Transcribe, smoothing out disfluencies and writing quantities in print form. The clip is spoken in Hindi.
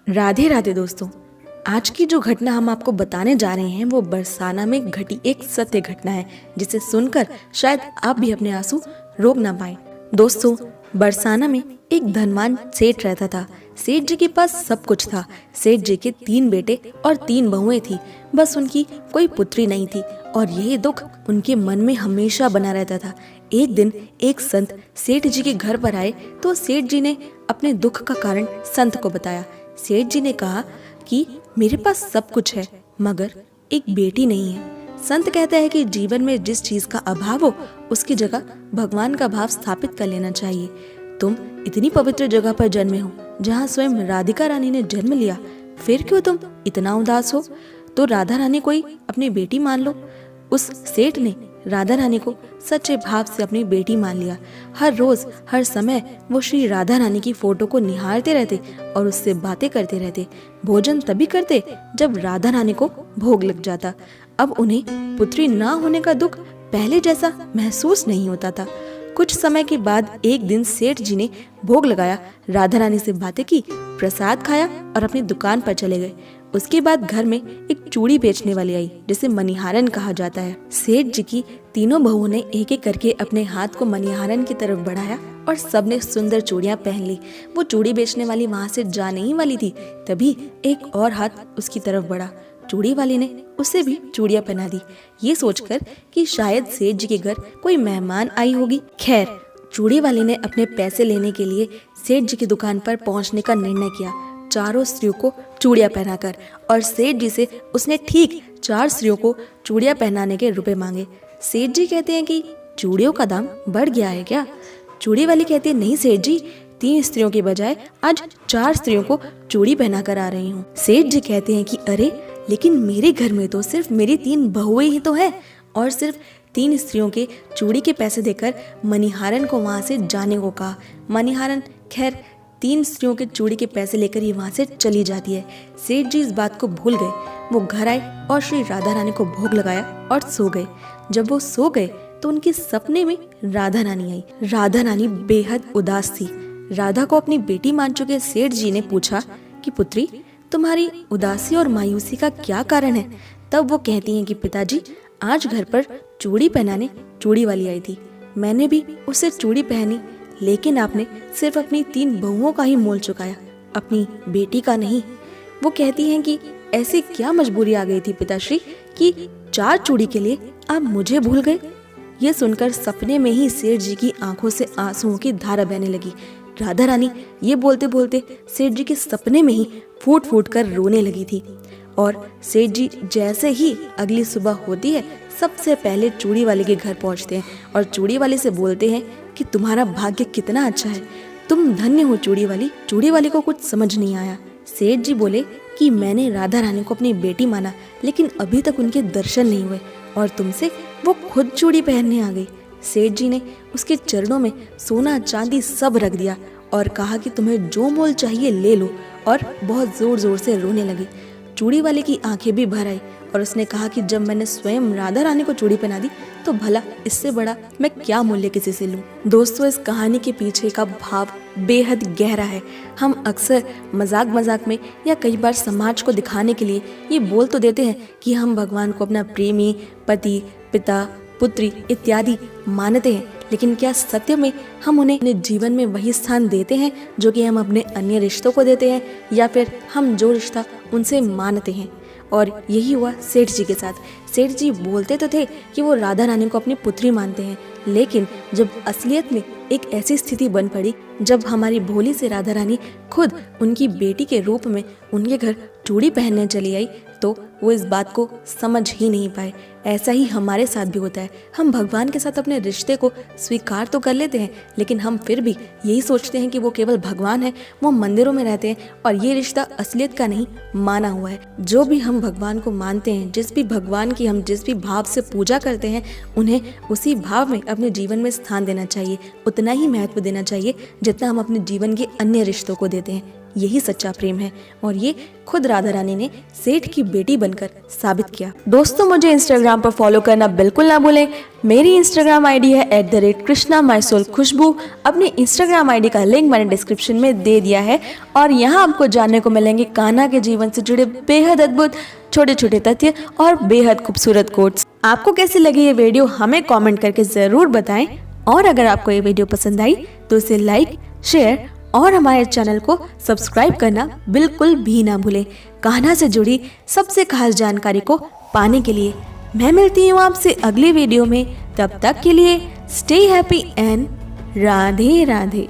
राधे राधे दोस्तों। आज की जो घटना हम आपको बताने जा रहे हैं वो बरसाना में घटी एक सत्य घटना है, जिसे सुनकर शायद आप भी अपने आंसू रोक ना पाए। दोस्तों, बरसाना में एक धनवान सेठ रहता था। सेठ जी के पास सब कुछ था। सेठ जी के 3 बेटे और 3 बहुएं थी, बस उनकी कोई पुत्री नहीं थी और यही दुख उनके मन में हमेशा बना रहता था। एक दिन एक संत सेठ जी के घर पर आए तो सेठ जी ने अपने दुख का कारण संत को बताया। सेठ जी ने कहा कि मेरे पास सब कुछ है मगर एक बेटी नहीं है। संत कहता है कि जीवन में जिस चीज का अभाव हो उसकी जगह भगवान का भाव स्थापित कर लेना चाहिए। तुम इतनी पवित्र जगह पर जन्मे हो जहाँ स्वयं राधिका रानी ने जन्म लिया, फिर क्यों तुम इतना उदास हो? तो राधा रानी कोई अपनी बेटी मान लो। उस सेठ ने राधा रानी को सच्चे भाव से अपनी बेटी मान लिया। हर रोज हर समय वो श्री राधा रानी की फोटो को निहारते रहते और उससे बातें करते रहते। भोजन तभी करते जब राधा रानी को भोग लग जाता। अब उन्हें पुत्री ना होने का दुख पहले जैसा महसूस नहीं होता था। कुछ समय के बाद एक दिन सेठ जी ने भोग लगाया, राधा रानी से बातें की, प्रसाद खाया और अपनी दुकान पर चले गए। उसके बाद घर में एक चूड़ी बेचने वाली आई जिसे मणिहारन कहा जाता है। सेठ जी की तीनों बहुओं ने एक एक करके अपने हाथ को मणिहारन की तरफ बढ़ाया और सबने सुंदर चूड़ियां पहन ली। वो चूड़ी बेचने वाली वहां से जाने ही वाली थी, तभी एक और हाथ उसकी तरफ बढ़ा। चूड़ी वाली ने उसे भी चूड़ियां पहना दी, ये सोचकर कि शायद सेठ जी के घर कोई मेहमान आई होगी। खैर, चूड़ी वाली ने अपने पैसे लेने के लिए सेठ जी की दुकान पर पहुंचने का निर्णय किया, चारों स्त्रियों को चूड़ियां पहनाकर। और सेठ जी से उसने ठीक 4 स्त्रियों को चूड़ियां पहनाने के रुपए मांगे। सेठ जी कहते हैं कि चूड़ियों का दाम बढ़ गया है क्या? चूड़ी वाली कहती है, नहीं सेठ जी, 3 स्त्रियों के बजाय आज 4 स्त्रियों को चूड़ी पहना कर आ रही हूँ। सेठ जी कहते हैं कि अरे, लेकिन मेरे घर में तो सिर्फ मेरी 3 बहुएं ही तो है। और सिर्फ 3 स्त्रियों के चूड़ी के पैसे देकर मणिहारन को वहां से जाने को कहा। मणिहारन खैर 3 स्त्रियों के चूड़ी के पैसे लेकर ही वहां से चली जाती है। सेठ जी इस बात को भूल गए। वो घर आए और श्री राधा रानी को भोग लगाया और सो गए। जब वो सो गए तो उनके सपने में राधा रानी आई। राधा रानी बेहद उदास थी। राधा को अपनी बेटी मान चुके सेठ जी ने पूछा कि पुत्री, तुम्हारी उदासी और मायूसी का क्या कारण है? तब वो कहती हैं कि पिताजी, आज घर पर चूड़ी पहनाने चूड़ी वाली आई थी, मैंने भी उसे चूड़ी पहनी, लेकिन आपने सिर्फ अपनी 3 बहुओं का ही मोल चुकाया, अपनी बेटी का नहीं। वो कहती हैं कि ऐसी क्या मजबूरी आ गई थी पिताश्री कि 4 चूड़ी के लिए आप मुझे भूल गए? ये सुनकर सपने में ही सेठ जी की आंखों से आंसुओं की धारा बहने लगी। राधा रानी ये बोलते बोलते सेठ जी के सपने में ही फूट फूट कर रोने लगी थी। और सेठ जी जैसे ही अगली सुबह होती है, सबसे पहले चूड़ी वाले के घर पहुंचते हैं और चूड़ी वाले से बोलते हैं कि तुम्हारा भाग्य कितना अच्छा है, तुम धन्य हो चूड़ी वाली। चूड़ी वाले को कुछ समझ नहीं आया। सेठ जी बोले कि मैंने राधा रानी को अपनी बेटी माना, लेकिन अभी तक उनके दर्शन नहीं हुए और तुमसे वो खुद चूड़ी पहनने आ गई। सेठ जी ने उसके चरणों में सोना चांदी सब रख दिया और कहा कि तुम्हें जो मोल चाहिए ले लो, और बहुत जोर जोर से रोने लगी। चूड़ी वाले की आंखें भी भर आई और उसने कहा कि जब मैंने स्वयं राधा रानी को चूड़ी पहना दी तो भला इससे बड़ा मैं क्या मूल्य किसी से लूं। दोस्तों, इस कहानी के पीछे का भाव बेहद गहरा है। हम अक्सर मजाक मजाक में या कई बार समाज को दिखाने के लिए ये बोल तो देते हैं कि हम भगवान को अपना प्रेमी, पति, पिता, पुत्री इत्यादि मानते हैं, लेकिन क्या सत्य में हम उन्हें अपने जीवन में वही स्थान देते हैं जो कि हम अपने अन्य रिश्तों को देते हैं, या फिर हम जो रिश्ता उनसे मानते हैं? और यही हुआ सेठ जी के साथ। सेठ जी बोलते तो थे कि वो राधा रानी को अपनी पुत्री मानते हैं, लेकिन जब असलियत में एक ऐसी स्थिति बन पड़ी जब हमारी भोली से राधा रानी खुद उनकी बेटी के रूप में उनके घर चूड़ी पहनने चली आई, तो वो इस बात को समझ ही नहीं पाए। ऐसा ही हमारे साथ भी होता है। हम भगवान के साथ अपने रिश्ते को स्वीकार तो कर लेते हैं, लेकिन हम फिर भी यही सोचते हैं कि वो केवल भगवान है, वो मंदिरों में रहते हैं और ये रिश्ता असलियत का नहीं माना हुआ है। जो भी हम भगवान को मानते हैं, जिस भी भगवान की हम जिस भी भाव से पूजा करते हैं, उन्हें उसी भाव में अपने जीवन में स्थान देना चाहिए, उतना ही महत्व देना चाहिए जितना हम अपने जीवन के अन्य रिश्तों को देते हैं। यही सच्चा प्रेम है। और ये खुद राधा रानी ने सेठ की बेटी बनकर साबित किया। दोस्तों मुझे इंस्टाग्राम पर फॉलो करना बिल्कुल ना भूलें। मेरी इंस्टाग्राम आईडी है @krishna_my_soul_khushbu। अपनी इंस्टाग्राम आईडी का लिंक मैंने डिस्क्रिप्शन में दे दिया है और यहाँ आपको जानने को मिलेंगे कान्हा के जीवन से जुड़े बेहद अद्भुत छोटे छोटे तथ्य और बेहद खूबसूरत कोट्स। आपको कैसी लगी ये वीडियो हमें कमेंट करके जरूर बताएं और अगर आपको ये वीडियो पसंद आई तो इसे लाइक, शेयर और हमारे चैनल को सब्सक्राइब करना बिल्कुल भी ना भूलें। कान्हा से जुड़ी सबसे खास जानकारी को पाने के लिए मैं मिलती हूँ आपसे अगली वीडियो में। तब तक के लिए stay happy and Radhe Radhe.